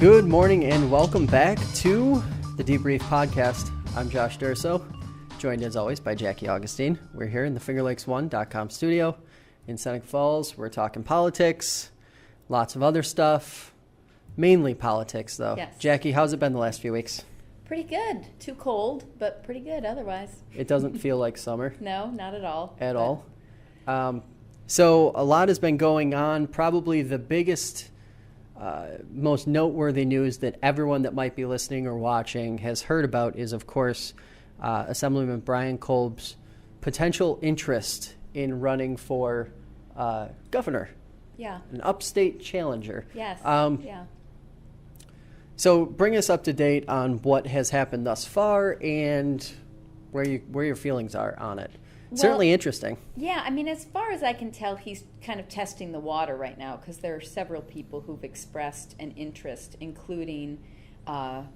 Good morning and welcome back to the Debrief Podcast. I'm Josh Durso, joined as always by Jackie Augustine. We're here in the FingerLakes1.com studio in Seneca Falls. We're talking politics, lots of other stuff, mainly politics though. Yes. Jackie, how's it been the last few weeks? Pretty good. Too cold, but pretty good otherwise. It doesn't feel like summer. No, not at all. At all. So a lot has been going on. Probably the biggest, most noteworthy news that everyone that might be listening or watching has heard about is, of course, Assemblyman Brian Kolb's potential interest in running for governor. Yeah. An upstate challenger. Yes. Yeah. So bring us up to date on what has happened thus far and where your feelings are on it. Well, certainly interesting. Yeah, I mean, as far as I can tell, he's kind of testing the water right now because there are several people who've expressed an interest, including John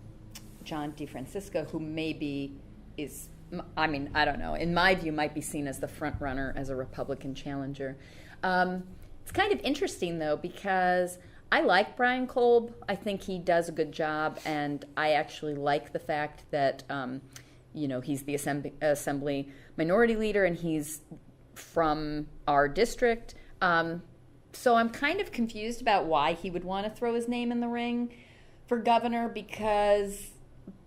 DeFrancisco, who maybe is, I mean, I don't know, in my view, might be seen as the front runner as a Republican challenger. It's kind of interesting, though, because I like Brian Kolb. I think he does a good job, and I actually like the fact that, he's the Assembly Minority Leader, and he's from our district. So I'm kind of confused about why he would want to throw his name in the ring for governor, because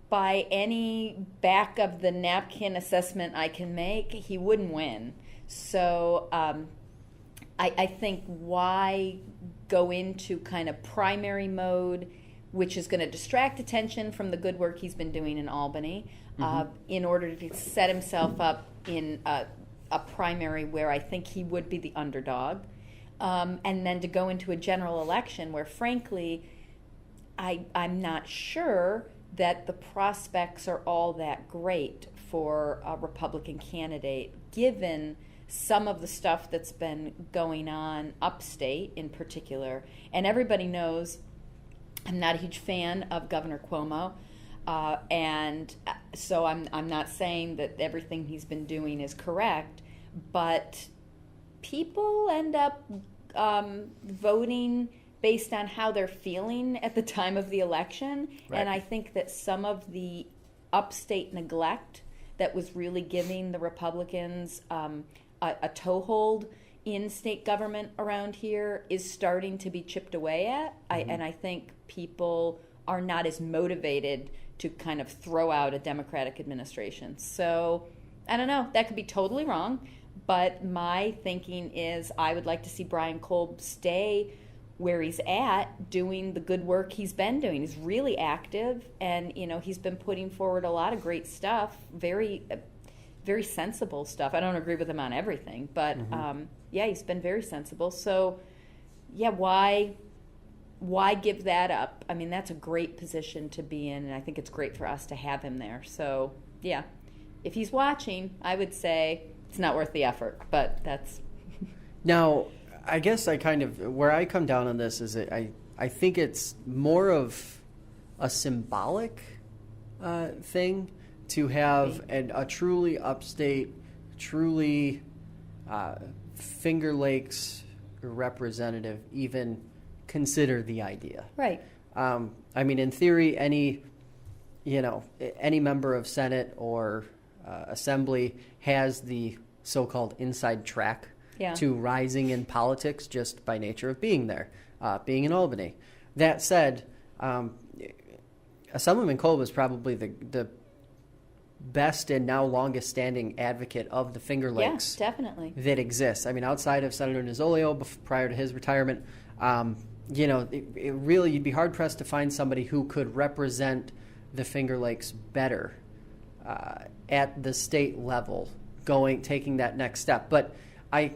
by any back of the napkin assessment I can make, he wouldn't win. So I think why go into kind of primary mode, which is going to distract attention from the good work he's been doing in Albany, in order to set himself up in a primary where I think he would be the underdog, and then to go into a general election where, frankly, I'm not sure that the prospects are all that great for a Republican candidate, given some of the stuff that's been going on upstate in particular. And everybody knows I'm not a huge fan of Governor Cuomo, and so I'm not saying that everything he's been doing is correct, but people end up voting based on how they're feeling at the time of the election. Right. And I think that some of the upstate neglect that was really giving the Republicans a toehold in state government around here is starting to be chipped away at. And I think people are not as motivated to kind of throw out a Democratic administration. So I don't know, that could be totally wrong, but my thinking is I would like to see Brian Kolb stay where he's at, doing the good work he's been doing. He's really active, and he's been putting forward a lot of great stuff, very sensible stuff. I don't agree with him on everything, but he's been very sensible. So why give that up? I mean, that's a great position to be in, and I think it's great for us to have him there. So, if he's watching, I would say it's not worth the effort, but that's... Now, I guess where I come down on this is I think it's more of a symbolic thing to have a truly upstate, truly Finger Lakes representative even consider the idea. Right. I mean, in theory, any member of Senate or Assembly has the so-called inside track to rising in politics just by nature of being there, being in Albany. That said, Assemblyman Kolb is probably the best and now longest standing advocate of the Finger Lakes definitely. That exists. I mean, outside of Senator Nozzolio prior to his retirement, it really, you'd be hard pressed to find somebody who could represent the Finger Lakes better at the state level, taking that next step. But I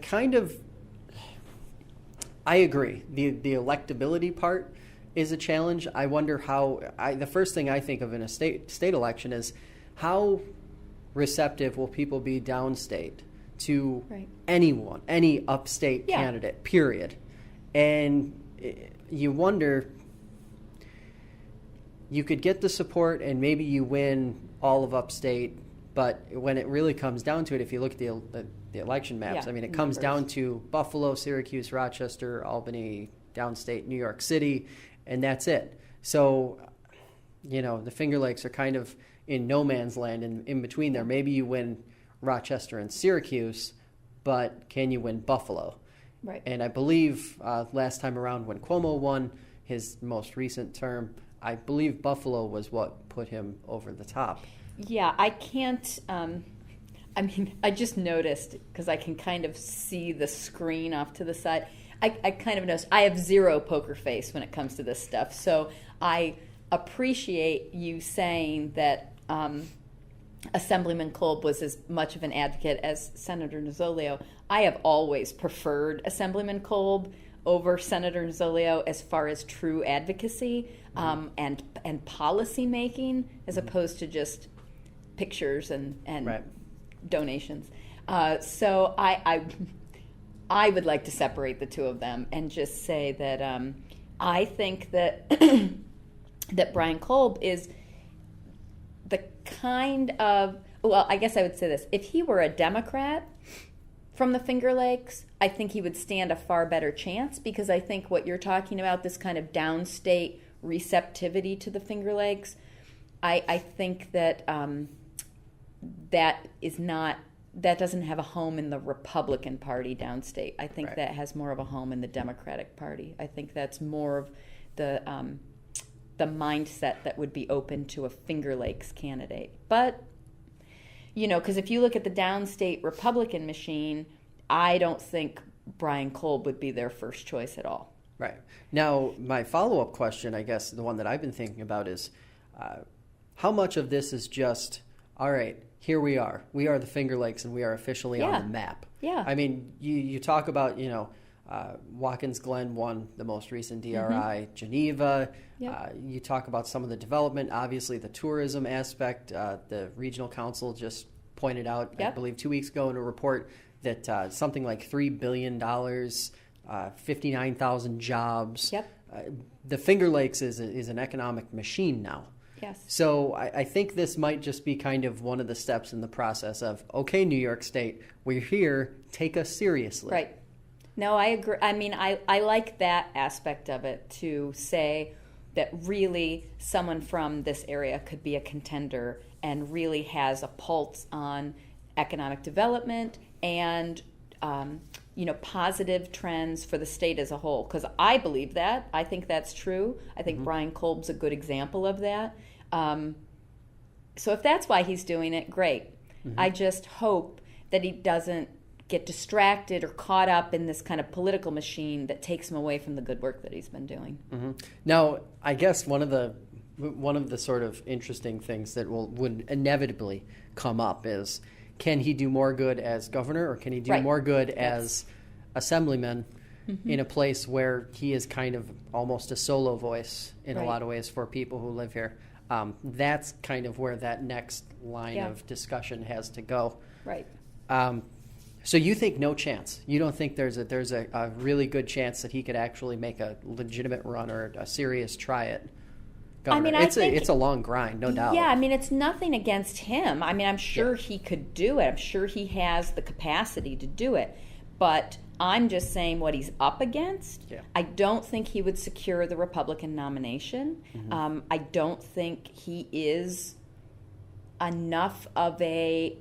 agree. The electability part is a challenge. I wonder the first thing I think of in a state election is how receptive will people be downstate to anyone, any upstate candidate, period. And you wonder, you could get the support and maybe you win all of upstate, but when it really comes down to it, if you look at the election maps, I mean, it comes down to Buffalo, Syracuse, Rochester, Albany, downstate, New York City, and that's it. So, the Finger Lakes are kind of in no man's land in between there. Maybe you win Rochester and Syracuse, but can you win Buffalo? Right. And I believe last time around when Cuomo won his most recent term, I believe Buffalo was what put him over the top. Yeah, I can't... I just noticed, because I can kind of see the screen off to the side, I kind of noticed I have zero poker face when it comes to this stuff. So I appreciate you saying that Assemblyman Kolb was as much of an advocate as Senator Nozzolio. I have always preferred Assemblyman Kolb over Senator Nozzolio as far as true advocacy and policy making, as opposed to just pictures and right. donations. So I would like to separate the two of them and just say that I think that that Brian Kolb is the kind of, well, I guess I would say this. If he were a Democrat from the Finger Lakes, I think he would stand a far better chance, because I think what you're talking about, this kind of downstate receptivity to the Finger Lakes, I think that that doesn't have a home in the Republican Party downstate. I think that has more of a home in the Democratic Party. I think that's more of the mindset that would be open to a Finger Lakes candidate. But, because if you look at the downstate Republican machine, I don't think Brian Kolb would be their first choice at all. Right. Now, my follow-up question, I guess, the one that I've been thinking about is, how much of this is just, all right, here we are. We are the Finger Lakes, and we are officially on the map. Yeah. I mean, you talk about, Watkins Glen won the most recent DRI, Geneva. Yep. You talk about some of the development, obviously the tourism aspect. The regional council just pointed out, I believe 2 weeks ago in a report, that something like $3 billion, 59,000 jobs. Yep. The Finger Lakes is an economic machine now. Yes. So I think this might just be kind of one of the steps in the process of, okay, New York State, we're here, take us seriously. Right. No, I agree. I mean, I like that aspect of it, to say that really someone from this area could be a contender and really has a pulse on economic development and positive trends for the state as a whole. Because I believe that. I think that's true. I think Brian Kolb's a good example of that. So if that's why he's doing it, great. I just hope that he doesn't get distracted or caught up in this kind of political machine that takes him away from the good work that he's been doing. Now, I guess one of the sort of interesting things that would inevitably come up is, can he do more good as governor, or can he do more good as assemblyman in a place where he is kind of almost a solo voice in a lot of ways for people who live here? That's kind of where that next line of discussion has to go. Right. So you think no chance? You don't think there's a really good chance that he could actually make a legitimate run or a serious try at governor? I mean, it's a long grind, no doubt. Yeah, I mean, it's nothing against him. I mean, I'm sure he could do it. I'm sure he has the capacity to do it. But I'm just saying what he's up against. Yeah. I don't think he would secure the Republican nomination. I don't think he is enough of a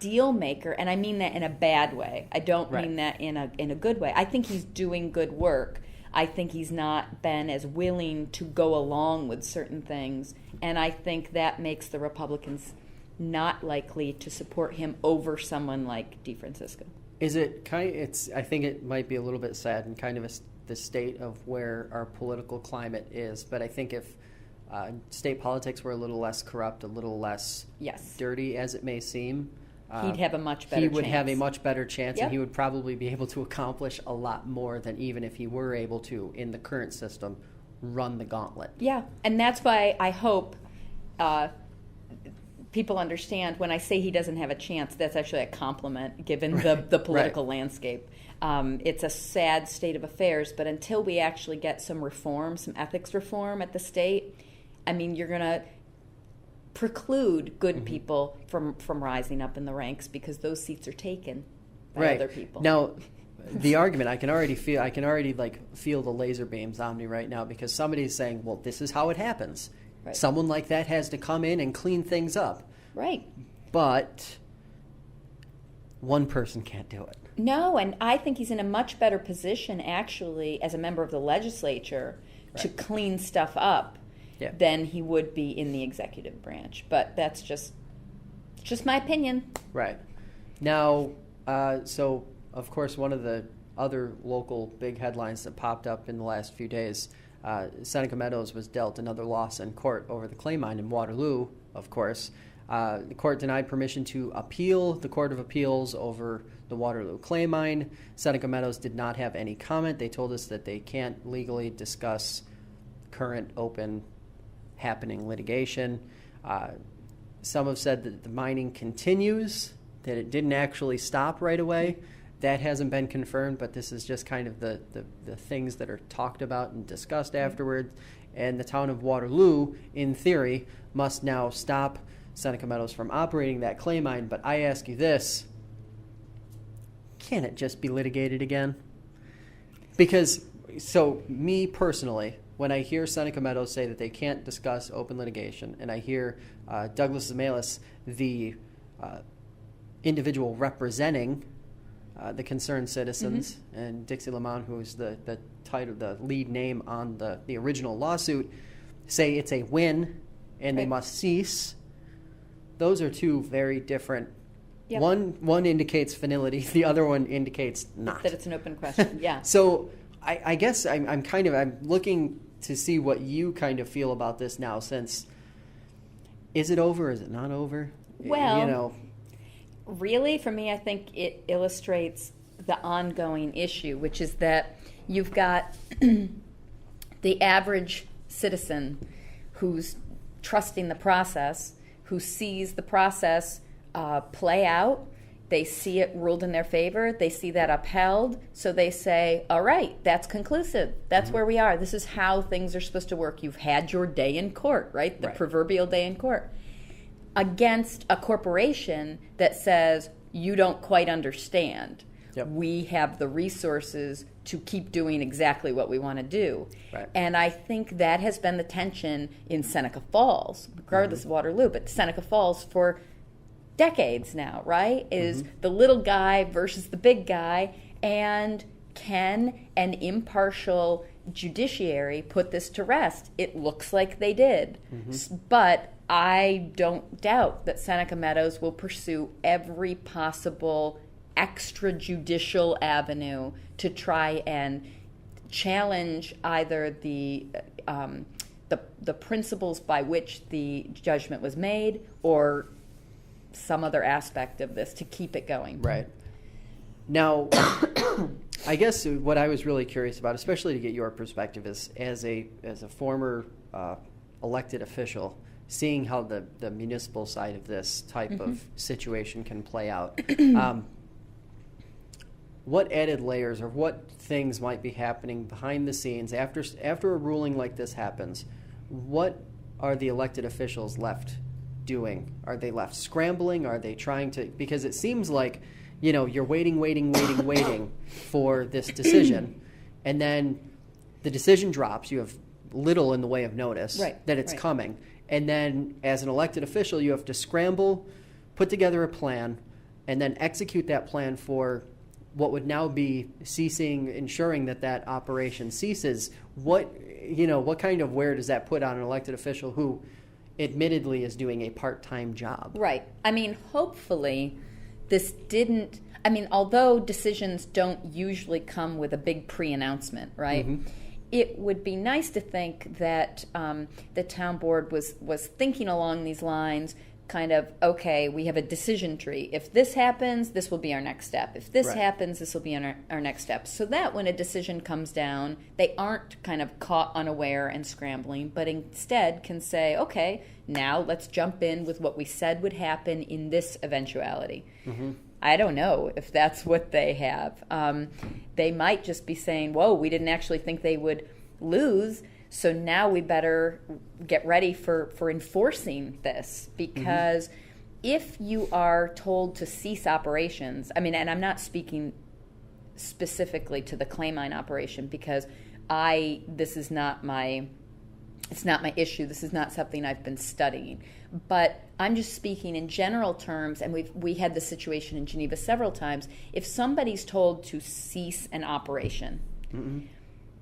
deal maker, and I mean that in a bad way. I don't mean that in a good way. I think he's doing good work. I think he's not been as willing to go along with certain things, and I think that makes the Republicans not likely to support him over someone like DeFrancisco. Is it I think it might be a little bit sad and kind of the state of where our political climate is, but I think if state politics were a little less corrupt, a little less dirty as it may seem, he'd have a much better chance. He would have a much better chance, and he would probably be able to accomplish a lot more than even if he were able to, in the current system, run the gauntlet. Yeah, and that's why I hope people understand when I say he doesn't have a chance, that's actually a compliment given the political landscape. It's a sad state of affairs, but until we actually get some reform, some ethics reform at the state, I mean, you're going to preclude good people from rising up in the ranks because those seats are taken by other people. Now, the argument. I can already feel the laser beams on me right now because somebody's saying, well, this is how it happens. Right. Someone like that has to come in and clean things up. Right. But one person can't do it. No, and I think he's in a much better position, actually, as a member of the legislature to clean stuff up than he would be in the executive branch. But that's just my opinion. Right. Now, so, of course, one of the other local big headlines that popped up in the last few days, Seneca Meadows was dealt another loss in court over the clay mine in Waterloo, of course. The court denied permission to appeal the Court of Appeals over the Waterloo clay mine. Seneca Meadows did not have any comment. They told us that they can't legally discuss current open happening litigation. Some have said that the mining continues, that it didn't actually stop right away. That hasn't been confirmed, but this is just kind of the things that are talked about and discussed afterward. And the town of Waterloo, in theory, must now stop Seneca Meadows from operating that clay mine. But I ask you this, can it just be litigated again? Because, so me personally, when I hear Seneca Meadows say that they can't discuss open litigation, and I hear Douglas Zamalis, the individual representing the concerned citizens, and Dixie Lamont, who's the title, the lead name on the original lawsuit, say it's a win and they must cease. Those are two very different. Yep. One indicates finality, the other one indicates not. That it's an open question. Yeah. So I guess I'm looking to see what you kind of feel about this now. Since, is it over? Is it not over? Well, really, for me, I think it illustrates the ongoing issue, which is that you've got the average citizen who's trusting the process, who sees the process play out. They see it ruled in their favor. They see that upheld. So they say, all right, that's conclusive. That's where we are. This is how things are supposed to work. You've had your day in court, right? The proverbial day in court. Against a corporation that says, you don't quite understand. Yep. We have the resources to keep doing exactly what we want to do. Right. And I think that has been the tension in Seneca Falls, regardless of Waterloo, but Seneca Falls for decades now, right? Is the little guy versus the big guy, and can an impartial judiciary put this to rest? It looks like they did. But I don't doubt that Seneca Meadows will pursue every possible extrajudicial avenue to try and challenge either the principles by which the judgment was made or some other aspect of this to keep it going. Right. Now, I guess what I was really curious about, especially to get your perspective, is as a former elected official, seeing how the municipal side of this type of situation can play out. What added layers or what things might be happening behind the scenes after a ruling like this happens? What are the elected officials left doing? Are they left scrambling? Are they trying to, because it seems like, you're waiting for this decision, and then the decision drops. You have little in the way of notice that it's coming. And then as an elected official, you have to scramble, put together a plan, and then execute that plan for what would now be ensuring that operation ceases. What kind of wear does that put on an elected official who admittedly is doing a part-time job? Right. I mean, hopefully although decisions don't usually come with a big pre-announcement, right? It would be nice to think that the town board was thinking along these lines, kind of, okay, we have a decision tree. If this happens, this will be our next step. If this happens, this will be our next step. So that when a decision comes down, they aren't kind of caught unaware and scrambling, but instead can say, okay, now let's jump in with what we said would happen in this eventuality. I don't know if that's what they have. They might just be saying, whoa, we didn't actually think they would lose, so now we better get ready for enforcing this, because if you are told to cease operations, and I'm not speaking specifically to the clay mine operation, because this is not my issue. This is not something I've been studying. But I'm just speaking in general terms, and we had this situation in Geneva several times. If somebody's told to cease an operation,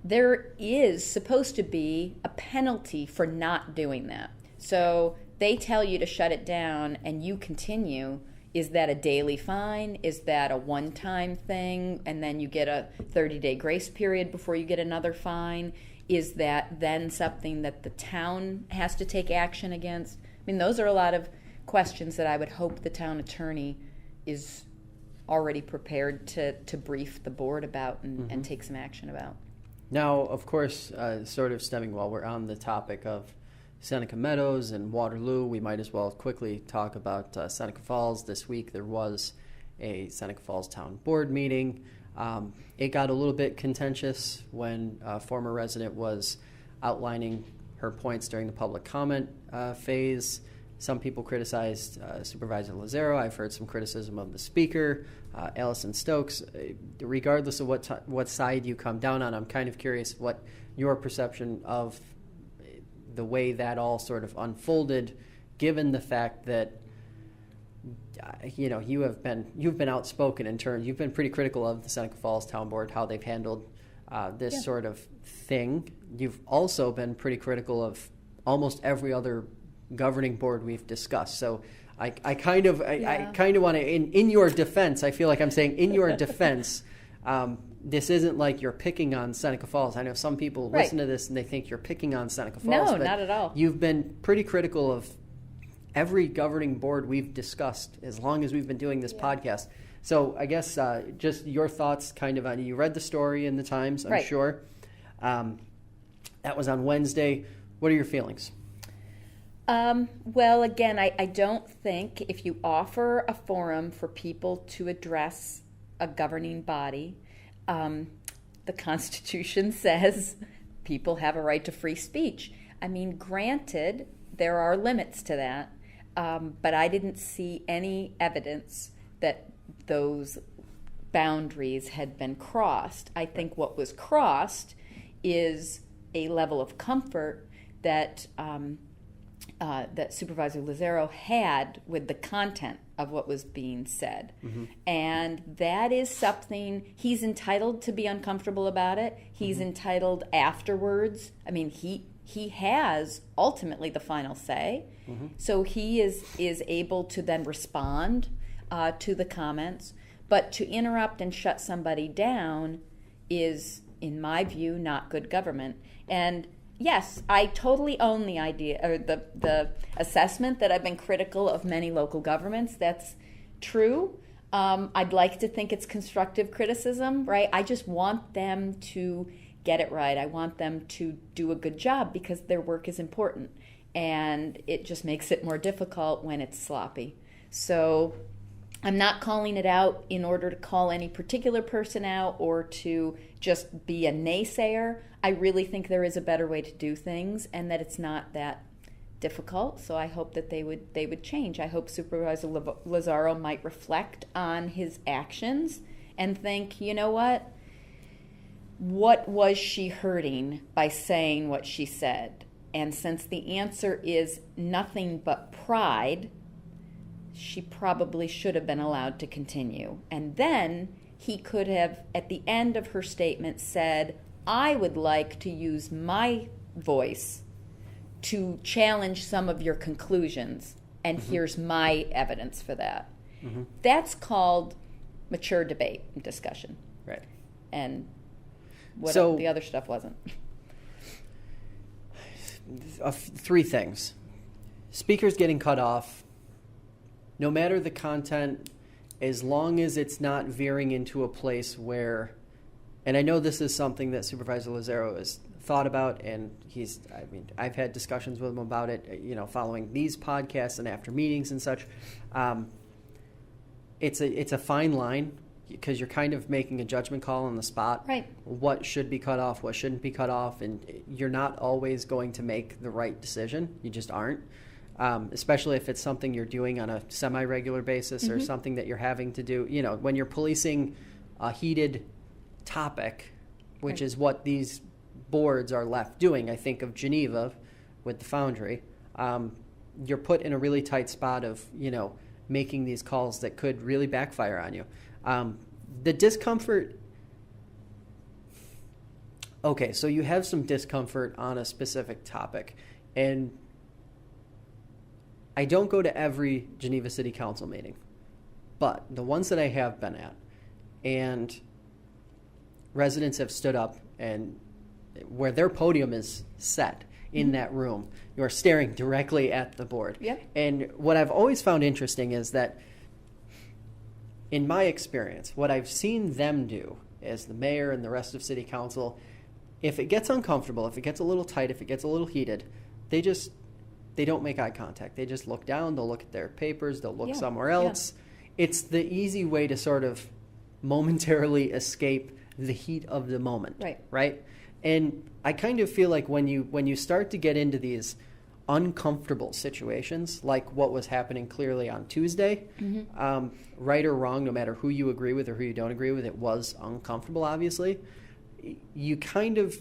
there is supposed to be a penalty for not doing that. So they tell you to shut it down and you continue. Is that a daily fine? Is that a one-time thing? And then you get a 30-day grace period before you get another fine? Is that then something that the town has to take action against? I mean, those are a lot of questions that I would hope the town attorney is already prepared to brief the board about and take some action about. Now, of course, sort of stemming while we're on the topic of Seneca Meadows and Waterloo, we might as well quickly talk about Seneca Falls. This week there was a Seneca Falls Town Board meeting. It got a little bit contentious when a former resident was outlining her points during the public comment phase. Some people criticized Supervisor Lazaro. I've heard some criticism of the speaker, Allison Stokes. Regardless of what side you come down on, I'm kind of curious what your perception of the way that all sort of unfolded, given the fact that you've been outspoken in terms. You've been pretty critical of the Seneca Falls Town Board, how they've handled this sort of thing. You've also been pretty critical of almost every other governing board we've discussed. So I kind of want to, in your defense, I feel like I'm saying in your defense, this isn't like you're picking on Seneca Falls. I know some people listen to this and they think you're picking on Seneca Falls. No, not at all. You've been pretty critical of every governing board we've discussed as long as we've been doing this podcast. So I guess just your thoughts kind of on, you read the story in the Times, I'm sure. That was on Wednesday. What are your feelings? Well, again, I don't think if you offer a forum for people to address a governing body, the Constitution says people have a right to free speech. I mean, granted, there are limits to that, but I didn't see any evidence that those boundaries had been crossed. I think what was crossed is a level of comfort that that Supervisor Lazaro had with the content of what was being said. And that is something, he's entitled to be uncomfortable about it. He's entitled afterwards. I mean, he has ultimately the final say. So he is able to then respond to the comments. But to interrupt and shut somebody down is, in my view, not good government. And yes, I totally own the idea, or the assessment that I've been critical of many local governments. That's true. I'd like to think it's constructive criticism, right? I just want them to get it right. I want them to do a good job because their work is important. And it just makes it more difficult when it's sloppy. So I'm not calling it out in order to call any particular person out or to just be a naysayer. I really think there is a better way to do things and that it's not that difficult. So I hope that they would change. I hope Supervisor Lazaro might reflect on his actions and think, you know what? What was she hurting by saying what she said? And since the answer is nothing but pride, she probably should have been allowed to continue. And then he could have, at the end of her statement, said, I would like to use my voice to challenge some of your conclusions, and here's my evidence for that. That's called mature debate and discussion. Right. And the other stuff wasn't. Three things. Speakers getting cut off, no matter the content, as long as it's not veering into a place where, and I know this is something that Supervisor Lazaro has thought about, and I've had discussions with him about it, following these podcasts and after meetings and such. It's a fine line because you're kind of making a judgment call on the spot. Right. What should be cut off, what shouldn't be cut off, and you're not always going to make the right decision. You just aren't. Especially if it's something you're doing on a semi-regular basis or something that you're having to do. When you're policing a heated topic, which Right. is what these boards are left doing. I think of Geneva with the Foundry. You're put in a really tight spot of, making these calls that could really backfire on you. The discomfort. Okay, so you have some discomfort on a specific topic, and I don't go to every Geneva City Council meeting, but the ones that I have been at, and residents have stood up, and where their podium is set in that room, you are staring directly at the board. Yep. And what I've always found interesting is that, in my experience, what I've seen them do as the mayor and the rest of City Council, if it gets uncomfortable, if it gets a little tight, if it gets a little heated, they don't make eye contact. They just look down, they'll look at their papers, they'll look somewhere else. Yeah. It's the easy way to sort of momentarily escape the heat of the moment. Right? And I kind of feel like when you start to get into these uncomfortable situations, like what was happening clearly on Tuesday, right or wrong, no matter who you agree with or who you don't agree with, it was uncomfortable, obviously. You kind of,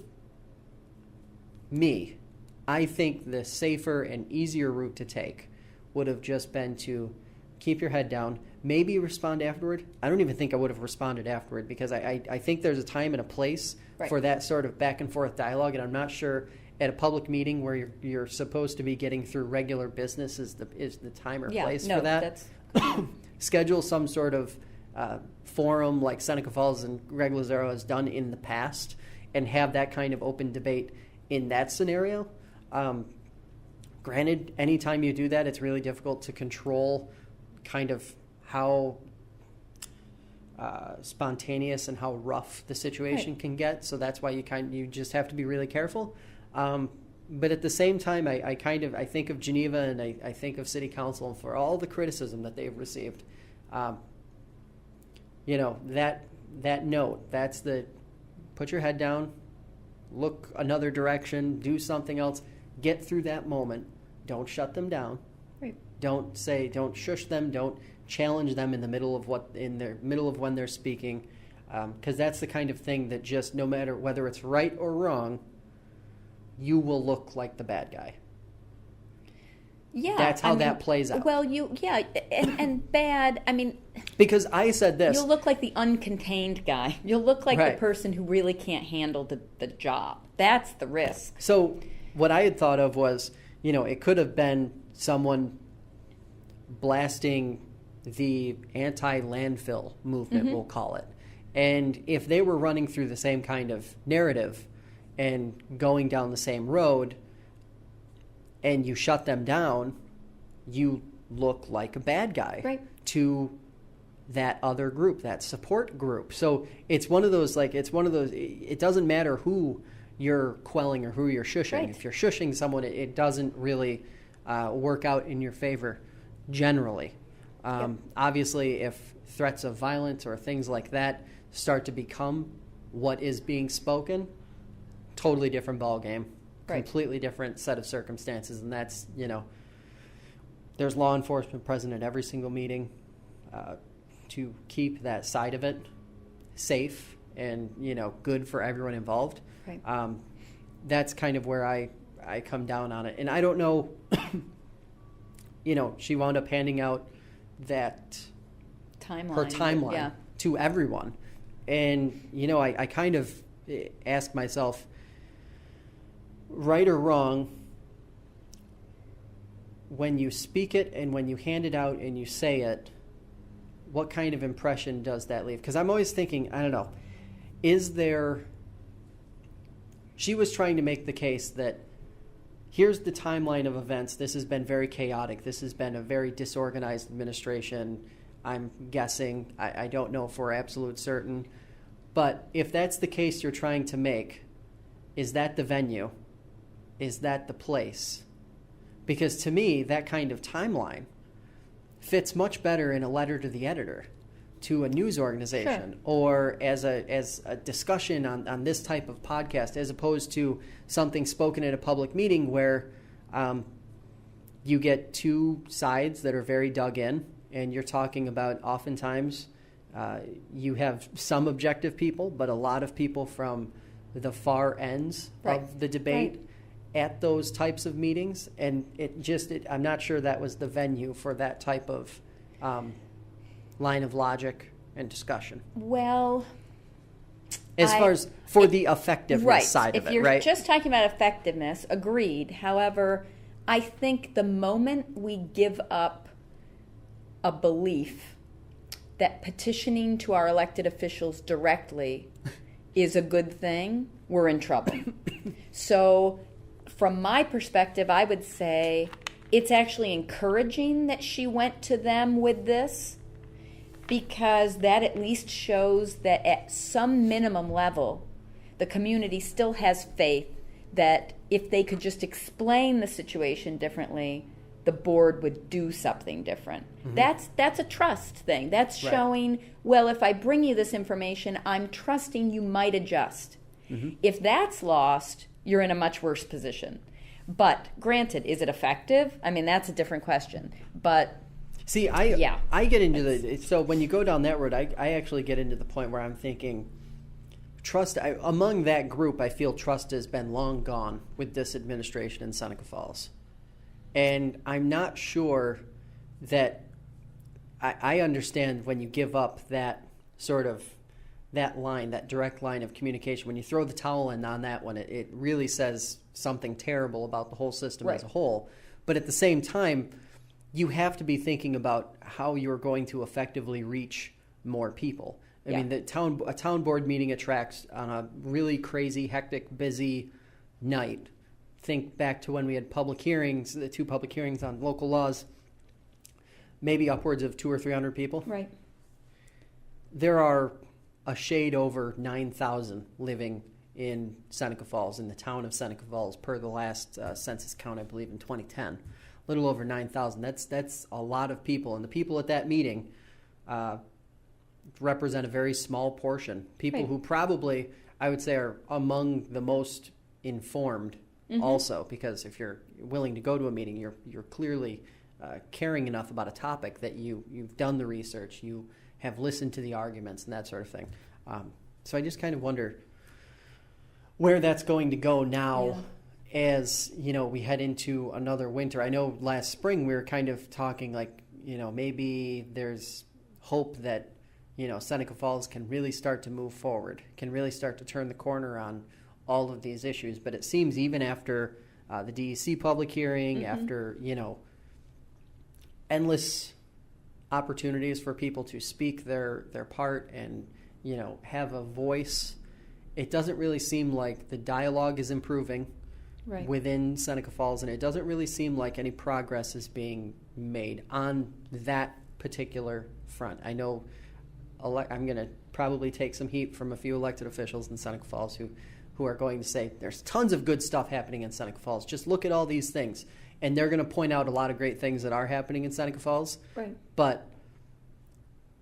I think the safer and easier route to take would have just been to keep your head down, maybe respond afterward. I don't even think I would have responded afterward, because I think there's a time and a place for that sort of back and forth dialogue, and I'm not sure at a public meeting where you're supposed to be getting through regular business is the time or place for that. Schedule some sort of forum like Seneca Falls and Greg Lazaro has done in the past, and have that kind of open debate in that scenario. Granted, anytime you do that, it's really difficult to control kind of how spontaneous and how rough the situation can get. So that's why you just have to be really careful. But at the same time, I think of Geneva, and I think of City Council for all the criticism that they've received. That note, that's the put your head down, look another direction, do something else, get through that moment. Don't shut them down. Right. Don't shush them. Don't challenge them in the middle of when they're speaking, because that's the kind of thing that just, no matter whether it's right or wrong, you will look like the bad guy. Yeah, that's how that plays out. Well, and bad. I mean, because I said this, you'll look like the uncontained guy. You'll look like the person who really can't handle the job. That's the risk. So what I had thought of was, it could have been someone blasting the anti-landfill movement, we'll call it. And if they were running through the same kind of narrative and going down the same road, and you shut them down, you look like a bad guy to that other group, that support group. So it's one of those, it doesn't matter who you're quelling or who you're shushing. Right. If you're shushing someone, it doesn't really work out in your favor generally. Obviously, if threats of violence or things like that start to become what is being spoken, totally different ballgame. Completely different set of circumstances, and that's, there's law enforcement present at every single meeting to keep that side of it safe and, good for everyone involved. Right. That's kind of where I come down on it. And I don't know, she wound up handing out that her timeline to everyone. And, I kind of ask myself, right or wrong, when you speak it and when you hand it out and you say it, what kind of impression does that leave? Because I'm always thinking, I don't know, she was trying to make the case that here's the timeline of events. This has been very chaotic. This has been a very disorganized administration. I'm guessing. I don't know for absolute certain. But if that's the case you're trying to make, is that the venue? Is that the place? Because to me, that kind of timeline fits much better in a letter to the editor, to a news organization, or as a discussion on this type of podcast, as opposed to something spoken at a public meeting where you get two sides that are very dug in, and you're talking about oftentimes You have some objective people, but a lot of people from the far ends of the debate at those types of meetings, and I'm not sure that was the venue for that type of line of logic and discussion. Well, as far as for the effectiveness side of it, right? If you're just talking about effectiveness, agreed. However, I think the moment we give up a belief that petitioning to our elected officials directly is a good thing, we're in trouble. So from my perspective, I would say it's actually encouraging that she went to them with this, because that at least shows that at some minimum level, the community still has faith that if they could just explain the situation differently, the board would do something different. Mm-hmm. That's a trust thing. That's showing, well, if I bring you this information, I'm trusting you might adjust. Mm-hmm. If that's lost, you're in a much worse position. But granted, is it effective? I mean, that's a different question. But see, I get into so when you go down that road, I actually get into the point where I'm thinking, among that group, I feel trust has been long gone with this administration in Seneca Falls. And I'm not sure that I understand when you give up that sort of that direct line of communication. When you throw the towel in on that one, it really says something terrible about the whole system as a whole. But at the same time, you have to be thinking about how you're going to effectively reach more people. I mean, a town board meeting attracts on a really crazy, hectic, busy night. Think back to when we had public hearings, the 2 public hearings on local laws, maybe upwards of 200 or 300 people. Right. There are a shade over 9,000 living in Seneca Falls, in the town of Seneca Falls, per the last census count, I believe, in 2010. A little over 9,000. That's a lot of people. And the people at that meeting represent a very small portion. People who probably, I would say, are among the most informed also, because if you're willing to go to a meeting, you're clearly caring enough about a topic that you've done the research, you have listened to the arguments and that sort of thing. So I just kind of wonder where that's going to go now as, we head into another winter. I know last spring we were kind of talking like, maybe there's hope that, Seneca Falls can really start to move forward, can really start to turn the corner on all of these issues. But it seems even after the DEC public hearing, after, endless opportunities for people to speak their part and, have a voice, it doesn't really seem like the dialogue is improving within Seneca Falls, and it doesn't really seem like any progress is being made on that particular front. I know I'm going to probably take some heat from a few elected officials in Seneca Falls who are going to say there's tons of good stuff happening in Seneca Falls. Just look at all these things. And they're going to point out a lot of great things that are happening in Seneca Falls. Right. But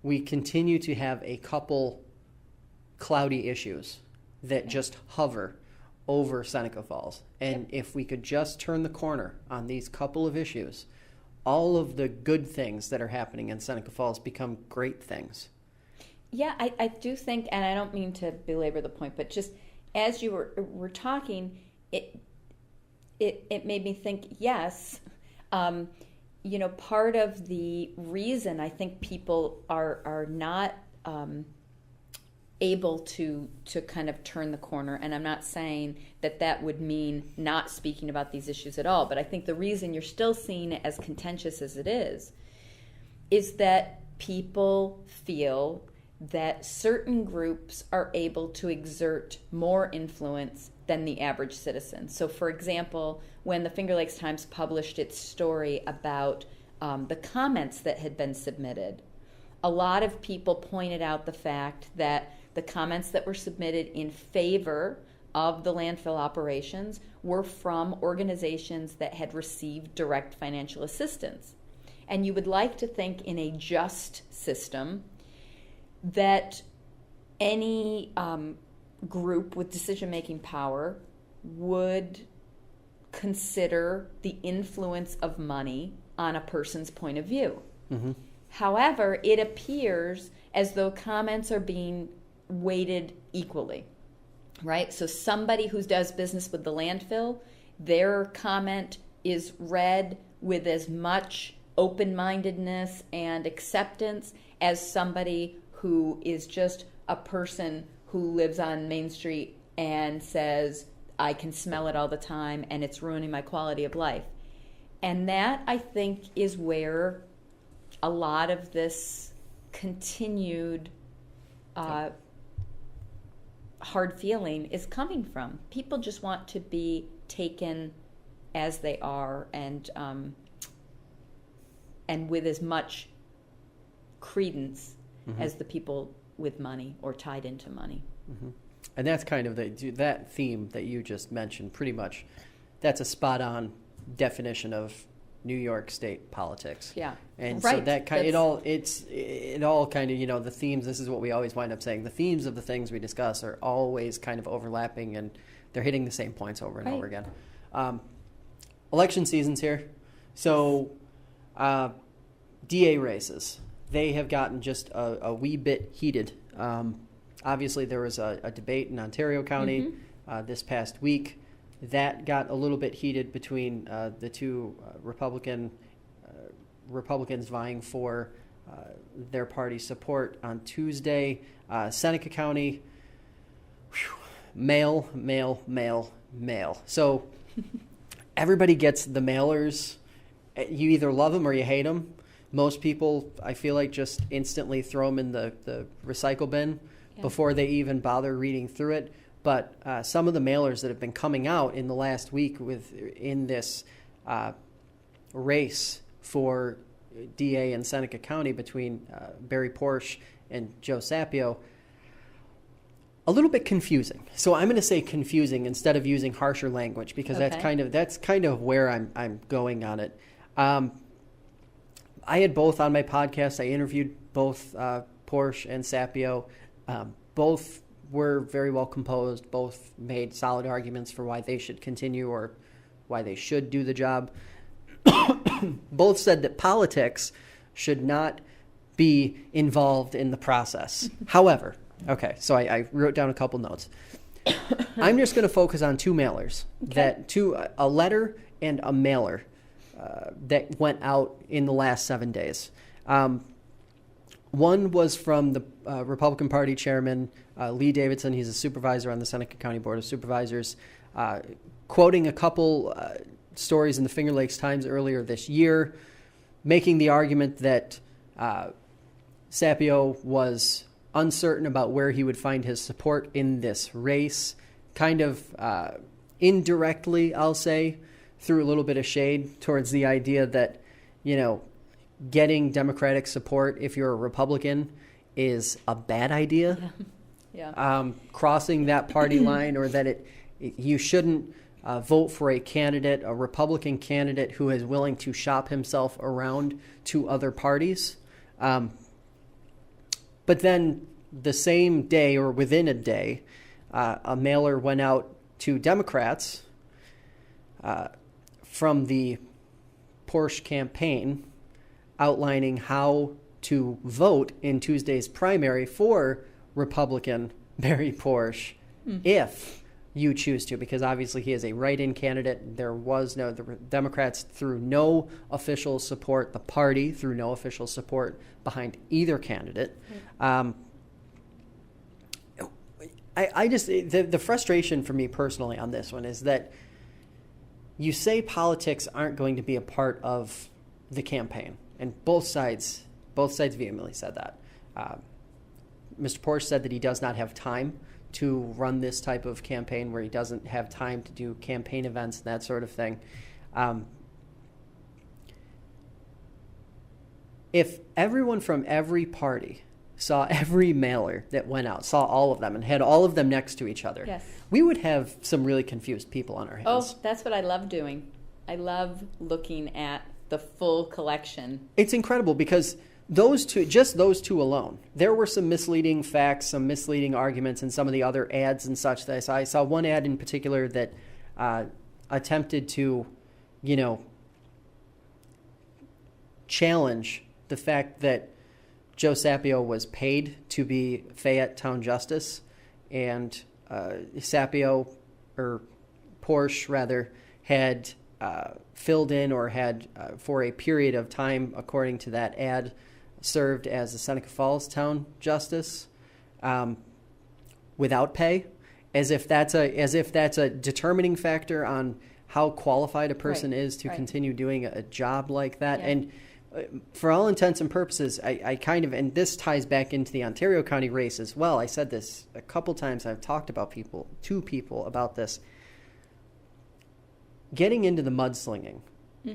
we continue to have a couple cloudy issues that just hover over Seneca Falls. And if we could just turn the corner on these couple of issues, all of the good things that are happening in Seneca Falls become great things. Yeah, I do think, and I don't mean to belabor the point, but just as you were talking, it made me think, yes, part of the reason I think people are not able to kind of turn the corner, and I'm not saying that would mean not speaking about these issues at all, but I think the reason you're still seeing it as contentious as it is that people feel that certain groups are able to exert more influence than the average citizen. So, for example, when the Finger Lakes Times published its story about the comments that had been submitted, a lot of people pointed out the fact that the comments that were submitted in favor of the landfill operations were from organizations that had received direct financial assistance. And you would like to think in a just system that any group with decision-making power would consider the influence of money on a person's point of view. Mm-hmm. However, it appears as though comments are being weighted equally, right? So somebody who does business with the landfill, their comment is read with as much open-mindedness and acceptance as somebody who is just a person who lives on Main Street and says, I can smell it all the time and it's ruining my quality of life. And that, I think, is where a lot of this continued hard feeling is coming from. People just want to be taken as they are and with as much credence as the people with money or tied into money. Mm-hmm. And that's kind of that theme that you just mentioned. Pretty much, that's a spot-on definition of New York State politics. Yeah, and right. So that kind it all kind of the themes. This is what we always wind up saying. The themes of the things we discuss are always kind of overlapping, and they're hitting the same points over and over again. Election season's here, so DA races, they have gotten just a wee bit heated. Obviously, there was a debate in Ontario County this past week. That got a little bit heated between the two Republicans vying for their party support on Tuesday. Seneca County, mail. So everybody gets the mailers. You either love them or you hate them. Most people, I feel like, just instantly throw them in the recycle bin before they even bother reading through it. But some of the mailers that have been coming out in the last week in this race for DA in Seneca County between Barry Porsche and Joe Sapio, a little bit confusing. So I'm going to say confusing instead of using harsher language because that's kind of where I'm going on it. I had both on my podcast. I interviewed both Porsche and Sapio. Both were very well composed. Both made solid arguments for why they should continue or why they should do the job. Both said that politics should not be involved in the process. However, so I wrote down a couple notes. I'm just going to focus on two mailers, a letter and a mailer that went out in the last 7 days. One was from the Republican Party chairman, Lee Davidson. He's a supervisor on the Seneca County Board of Supervisors, quoting a couple stories in the Finger Lakes Times earlier this year, making the argument that Sapio was uncertain about where he would find his support in this race, kind of indirectly, I'll say, threw a little bit of shade towards the idea that, getting Democratic support if you're a Republican is a bad idea. Yeah. Crossing that party line, or that you shouldn't vote for a Republican candidate who is willing to shop himself around to other parties. But then the same day or within a day, a mailer went out to Democrats from the Porsche campaign outlining how to vote in Tuesday's primary for Republican Barry Porsche if you choose to, because obviously he is a write-in candidate. The Democrats threw no official support, the party threw no official support behind either candidate. The frustration for me personally on this one is that you say politics aren't going to be a part of the campaign, and both sides vehemently said that. Mr. Porsche said that he does not have time to run this type of campaign, where he doesn't have time to do campaign events and that sort of thing. If everyone from every party saw every mailer that went out, saw all of them, and had all of them next to each other, yes, we would have some really confused people on our hands. Oh, that's what I love doing. I love looking at the full collection. It's incredible because those two alone, there were some misleading facts, some misleading arguments in some of the other ads and such that I saw. I saw one ad in particular that attempted to, challenge the fact that Joe Sapio was paid to be Fayette Town Justice, and Sapio, or Porsche rather, had filled in, or had for a period of time, according to that ad, served as the Seneca Falls Town Justice without pay, as if that's a determining factor on how qualified a person is to continue doing a job like that. Yeah. And for all intents and purposes, I kind of, and this ties back into the Ontario County race as well. I said this a couple times. I've talked about to people about this. Getting into the mudslinging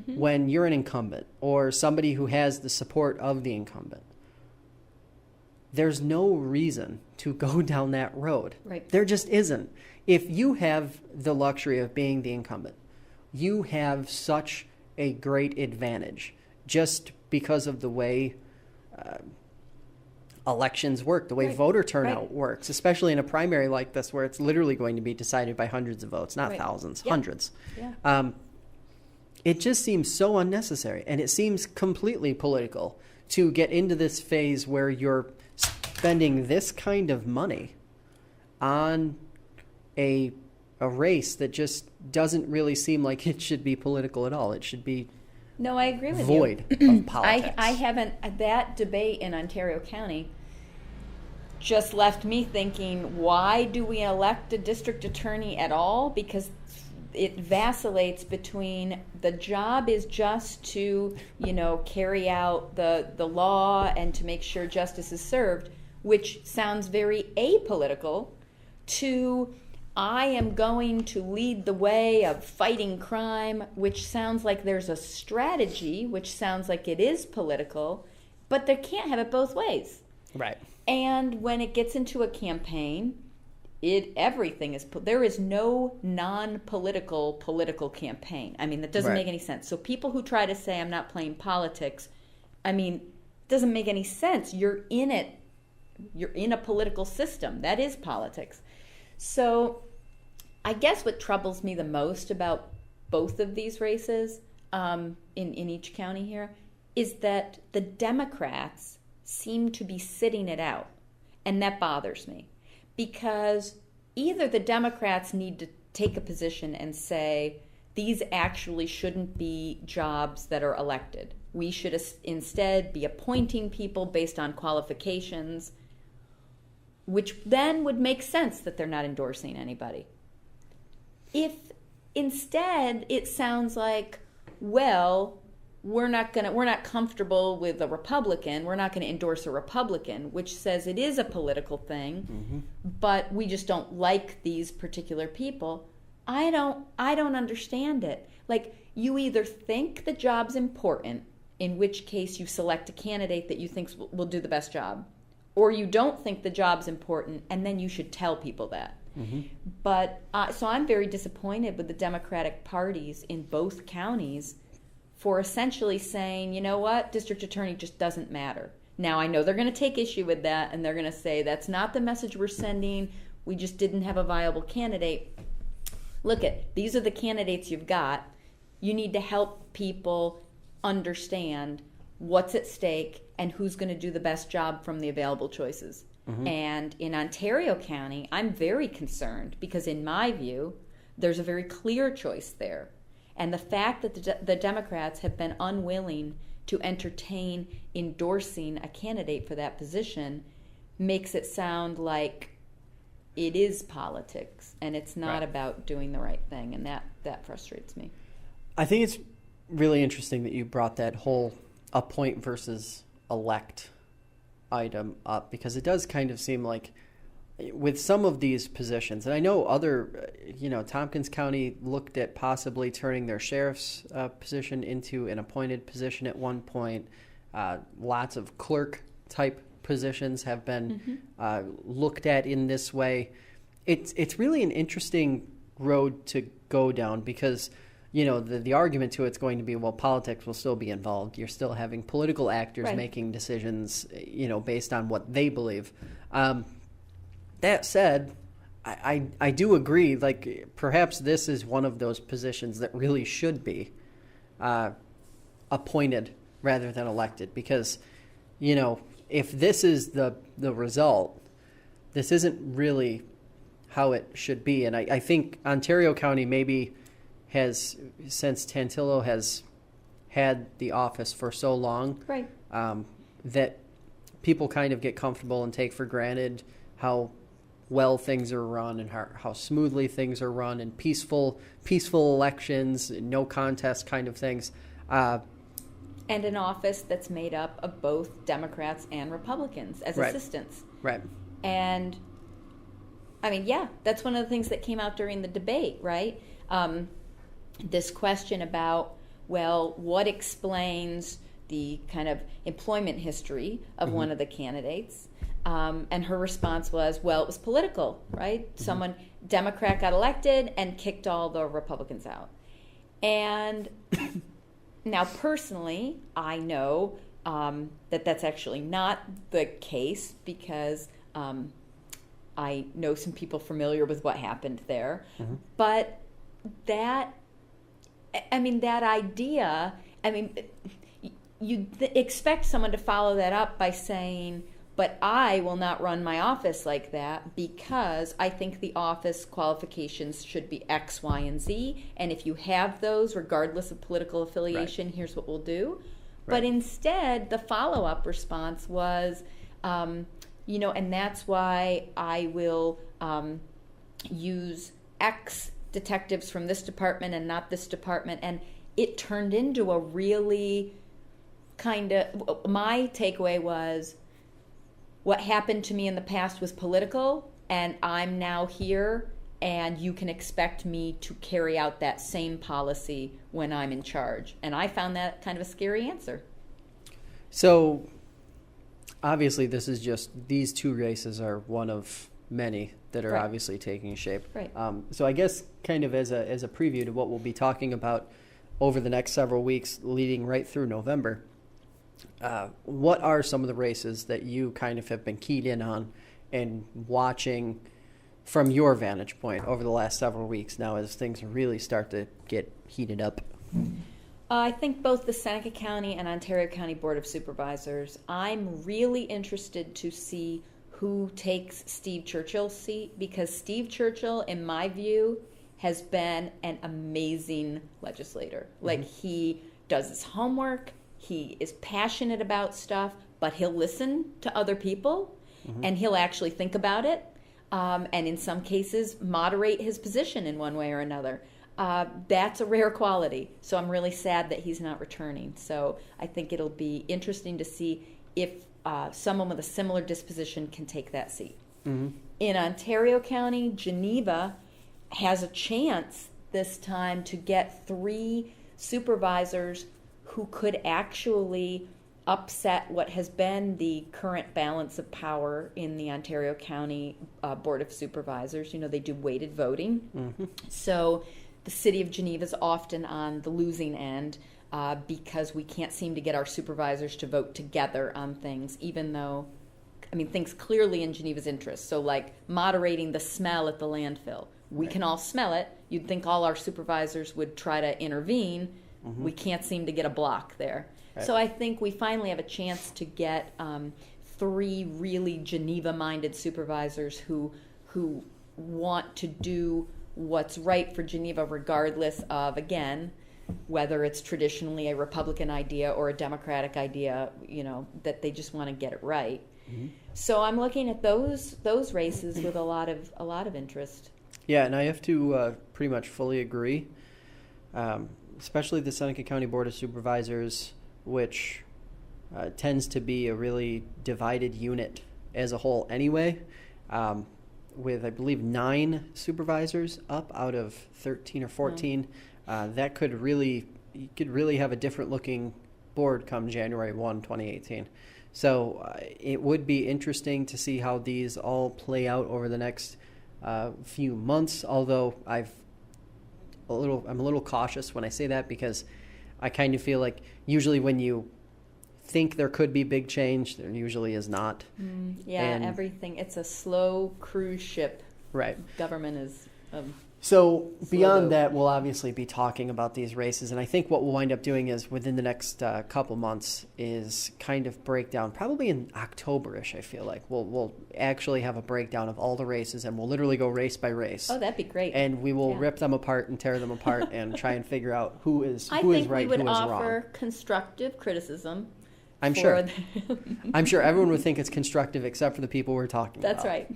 when you're an incumbent or somebody who has the support of the incumbent, there's no reason to go down that road. Right. There just isn't. If you have the luxury of being the incumbent, you have such a great advantage just because of the way elections work, the way voter turnout works, especially in a primary like this where it's literally going to be decided by hundreds of votes, not thousands, hundreds. Yeah. It just seems so unnecessary, and it seems completely political to get into this phase where you're spending this kind of money on a race that just doesn't really seem like it should be political at all. It should be No, I agree with void you. of politics. I haven't, that debate in Ontario County just left me thinking, why do we elect a district attorney at all? Because it vacillates between the job is just to, carry out the law and to make sure justice is served, which sounds very apolitical, to I am going to lead the way of fighting crime, which sounds like there's a strategy, which sounds like it is political, but they can't have it both ways. Right. And when it gets into a campaign, everything is, there is no non-political political campaign. I mean, that doesn't make any sense. So people who try to say I'm not playing politics, I mean, it doesn't make any sense. You're in it. You're in a political system. That is politics. So I guess what troubles me the most about both of these races in each county here is that the Democrats seem to be sitting it out. And that bothers me. Because either the Democrats need to take a position and say, these actually shouldn't be jobs that are elected. We should instead be appointing people based on qualifications, which then would make sense that they're not endorsing anybody. If instead it sounds like, well, we're not comfortable with a Republican, we're not going to endorse a Republican, which says it is a political thing, but we just don't like these particular people. I don't understand it. Like, you either think the job's important, in which case you select a candidate that you think will do the best job, or you don't think the job's important, and then you should tell people that. But so I'm very disappointed with the Democratic parties in both counties for essentially saying, you know what, district attorney just doesn't matter. Now, I know they're going to take issue with that, and they're going to say, that's not the message we're sending. We just didn't have a viable candidate. Look, these are the candidates you've got. You need to help people understand what's at stake and who's going to do the best job from the available choices. And in Ontario County, I'm very concerned because in my view, there's a very clear choice there. And the fact that the Democrats have been unwilling to entertain endorsing a candidate for that position makes it sound like it is politics and it's not about doing the right thing. And that frustrates me. I think it's really interesting that you brought that whole appoint versus elect item up, because it does kind of seem like with some of these positions, and I know other, Tompkins County looked at possibly turning their sheriff's position into an appointed position at one point. Lots of clerk type positions have been looked at in this way. It's really an interesting road to go down because, the argument to it's going to be, well, politics will still be involved. You're still having political actors making decisions, based on what they believe. That said, I do agree, like, perhaps this is one of those positions that really should be appointed rather than elected. Because, if this is the result, this isn't really how it should be. And I think Ontario County maybe has, since Tantillo has had the office for so long, right, that people kind of get comfortable and take for granted how well things are run and how smoothly things are run, and peaceful elections, no contest kind of things. And an office that's made up of both Democrats and Republicans as assistants. Right. And, that's one of the things that came out during the debate, right? This question about, what explains the kind of employment history of one of the candidates? And her response was, it was political, right? Democrat got elected and kicked all the Republicans out. And now, personally, I know that that's actually not the case, because I know some people familiar with what happened there. Mm-hmm. But that idea, you'd expect someone to follow that up by saying, but I will not run my office like that because I think the office qualifications should be X, Y, and Z. And if you have those, regardless of political affiliation, here's what we'll do. Right. But instead, the follow-up response was, and that's why I will use X detectives from this department and not this department. And it turned into a really my takeaway was, what happened to me in the past was political, and I'm now here, and you can expect me to carry out that same policy when I'm in charge. And I found that kind of a scary answer. So, obviously, these two races are one of many that are obviously taking shape. Right. So I guess kind of as a preview to what we'll be talking about over the next several weeks leading right through November, what are some of the races that you kind of have been keyed in on and watching from your vantage point over the last several weeks now as things really start to get heated up? I think both the Seneca County and Ontario County Board of Supervisors, I'm really interested to see who takes Steve Churchill's seat, because Steve Churchill, in my view, has been an amazing legislator. Mm-hmm. Like, he does his homework, he is passionate about stuff, but he'll listen to other people, mm-hmm. and he'll actually think about it, and in some cases moderate his position in one way or another. That's a rare quality, so I'm really sad that he's not returning. So I think it'll be interesting to see if someone with a similar disposition can take that seat. Mm-hmm. In Ontario County, Geneva has a chance this time to get 3 supervisors who could actually upset what has been the current balance of power in the Ontario County Board of Supervisors. They do weighted voting. Mm-hmm. So the city of Geneva is often on the losing end because we can't seem to get our supervisors to vote together on things, even though, things clearly in Geneva's interest. So like moderating the smell at the landfill. We can all smell it. You'd think all our supervisors would try to intervene. Mm-hmm. We can't seem to get a block there. Right. So I think we finally have a chance to get 3 really Geneva-minded supervisors who want to do what's right for Geneva, regardless of, again, whether it's traditionally a Republican idea or a Democratic idea, that they just want to get it right. Mm-hmm. So I'm looking at those races with a lot of interest. Yeah, and I have to pretty much fully agree, especially the Seneca County Board of Supervisors, which tends to be a really divided unit as a whole anyway, with, I believe, 9 supervisors up out of 13 or 14. That could really have a different looking board come January 1, 2018. So it would be interesting to see how these all play out over the next few months, although I'm a little cautious when I say that, because I kind of feel like usually when you think there could be big change, there usually is not. Everything. It's a slow cruise ship. Right. Government is So beyond that, we'll obviously be talking about these races, and I think what we'll wind up doing is within the next couple months is kind of break down, probably in October-ish, I feel like. We'll actually have a breakdown of all the races, and we'll literally go race by race. Oh, that'd be great. And we will rip them apart and tear them apart and try and figure out who is right, who is wrong. I think we would offer constructive criticism. I'm sure everyone would think it's constructive except for the people we're talking about. That's right.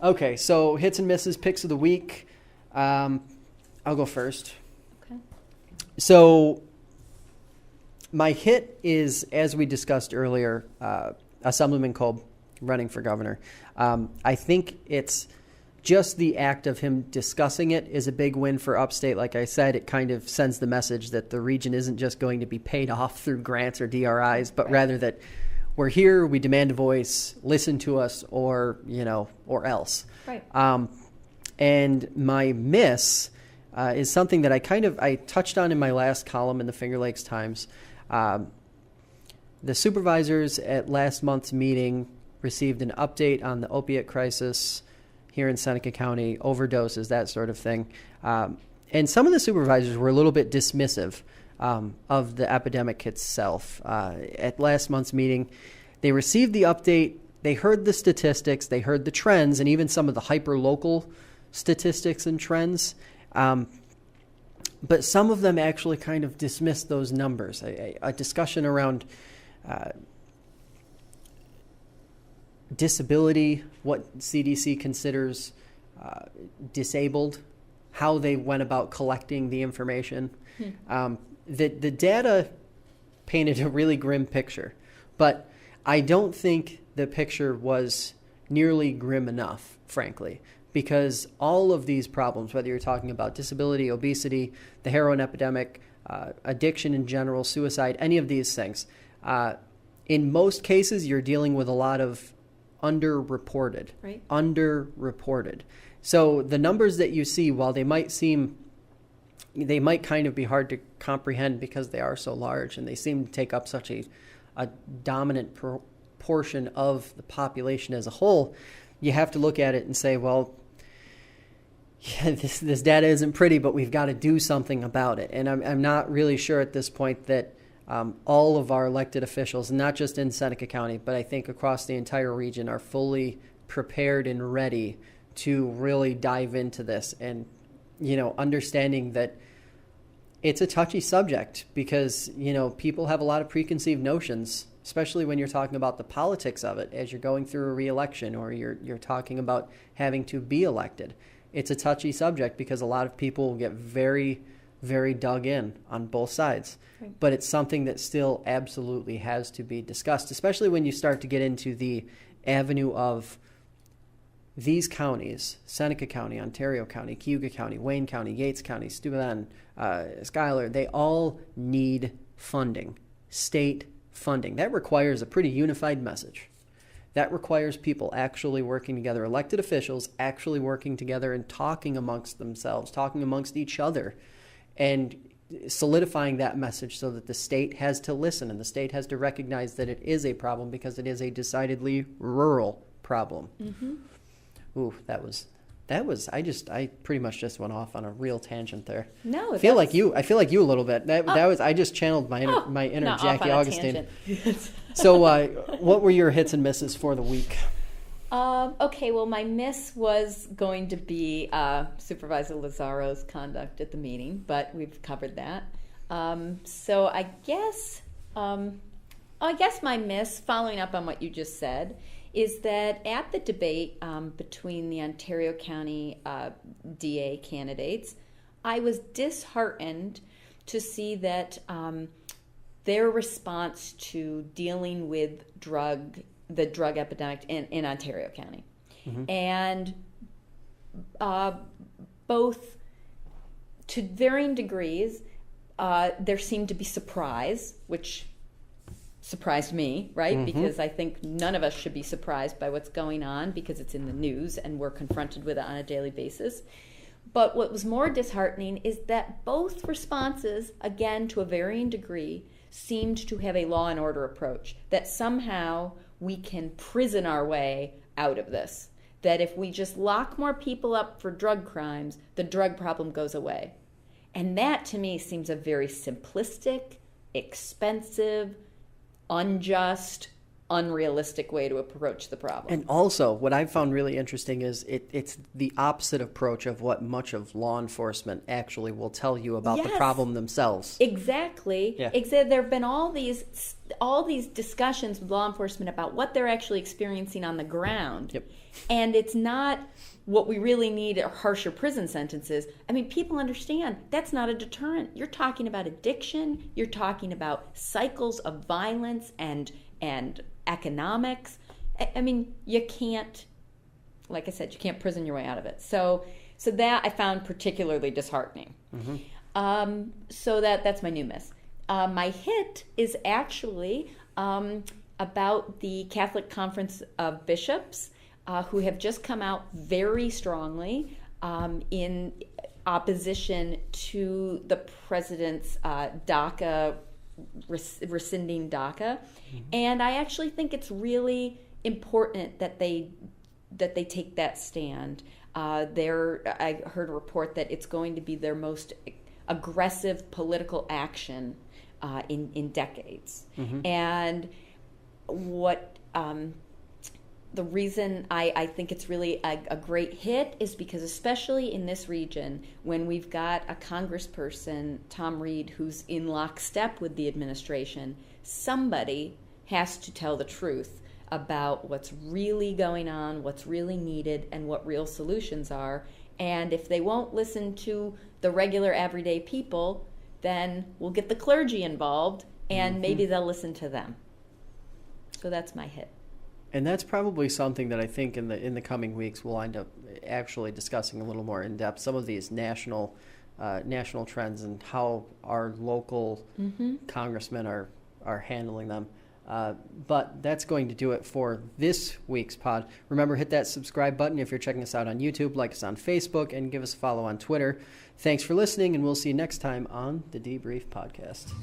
Okay, so hits and misses, picks of the week. I'll go first. Okay. So my hit is, as we discussed earlier, Assemblyman Kolb running for governor. I think it's just the act of him discussing it is a big win for Upstate. Like I said, it kind of sends the message that the region isn't just going to be paid off through grants or DRIs, but rather that we're here, we demand a voice, listen to us, or else. Right. And my miss is something that I touched on in my last column in the Finger Lakes Times. The supervisors at last month's meeting received an update on the opiate crisis here in Seneca County, overdoses, that sort of thing. And some of the supervisors were a little bit dismissive of the epidemic itself. At last month's meeting, they received the update, they heard the statistics, they heard the trends, and even some of the hyper-local statistics and trends. But some of them actually kind of dismissed those numbers. A discussion around disability, what CDC considers disabled, how they went about collecting the information. The data painted a really grim picture, but I don't think the picture was nearly grim enough, frankly, because all of these problems, whether you're talking about disability, obesity, the heroin epidemic, addiction in general, suicide, any of these things, in most cases, you're dealing with a lot of underreported. Right. Underreported. So the numbers that you see, while they might kind of be hard to comprehend because they are so large and they seem to take up such a dominant portion of the population as a whole, you have to look at it and say, well, yeah, this data isn't pretty, but we've got to do something about it. And I'm not really sure at this point that all of our elected officials, not just in Seneca County, but I think across the entire region, are fully prepared and ready to really dive into this and, understanding that it's a touchy subject because, people have a lot of preconceived notions, especially when you're talking about the politics of it as you're going through a re-election or you're talking about having to be elected. It's a touchy subject because a lot of people get very, very dug in on both sides. Right. But it's something that still absolutely has to be discussed, especially when you start to get into the avenue of these counties, Seneca County, Ontario County, Cayuga County, Wayne County, Yates County, Steuben, Schuyler. They all need funding, state funding. That requires a pretty unified message. That requires people actually working together, elected officials actually working together and talking amongst themselves, talking amongst each other, and solidifying that message so that the state has to listen and the state has to recognize that it is a problem because it is a decidedly rural problem. Mm-hmm. Ooh, that was. I pretty much just went off on a real tangent there. No, I feel like you a little bit. That was. I just channeled my inner Jackie Augustine. So, what were your hits and misses for the week? Okay, well, my miss was going to be Supervisor Lazzaro's conduct at the meeting, but we've covered that. So I guess my miss, following up on what you just said, is that at the debate between the Ontario County DA candidates, I was disheartened to see that their response to dealing with the drug epidemic in Ontario County. Mm-hmm. And both to varying degrees, there seemed to be surprise, which surprised me, right? Mm-hmm. Because I think none of us should be surprised by what's going on because it's in the news and we're confronted with it on a daily basis. But what was more disheartening is that both responses, again, to a varying degree, seemed to have a law and order approach, that somehow we can prison our way out of this, that if we just lock more people up for drug crimes, the drug problem goes away. And that, to me, seems a very simplistic, expensive, unjust, unrealistic way to approach the problem. And also, what I've found really interesting is it's the opposite approach of what much of law enforcement actually will tell you about the problem themselves. Exactly. Yeah. There have been all these discussions with law enforcement about what they're actually experiencing on the ground. Yep. And it's not what we really need are harsher prison sentences. I mean, people understand that's not a deterrent. You're talking about addiction. You're talking about cycles of violence and economics. I mean, you can't, like I said, you can't prison your way out of it. So that I found particularly disheartening. Mm-hmm. So that's my new miss. My hit is actually about the Catholic Conference of Bishops, who have just come out very strongly in opposition to the president's DACA, rescinding DACA. Mm-hmm. And I actually think it's really important that they take that stand. I heard a report that it's going to be their most aggressive political action in decades. Mm-hmm. And what the reason I think it's really a great hit is because, especially in this region, when we've got a congressperson, Tom Reed, who's in lockstep with the administration, somebody has to tell the truth about what's really going on, what's really needed, and what real solutions are. And if they won't listen to the regular everyday people, then we'll get the clergy involved, and maybe they'll listen to them. So that's my hit. And that's probably something that I think in the coming weeks we'll end up actually discussing a little more in depth. Some of these national trends and how our local congressmen are handling them. But that's going to do it for this week's pod. Remember, hit that subscribe button if you're checking us out on YouTube, like us on Facebook, and give us a follow on Twitter. Thanks for listening, and we'll see you next time on the Debrief Podcast.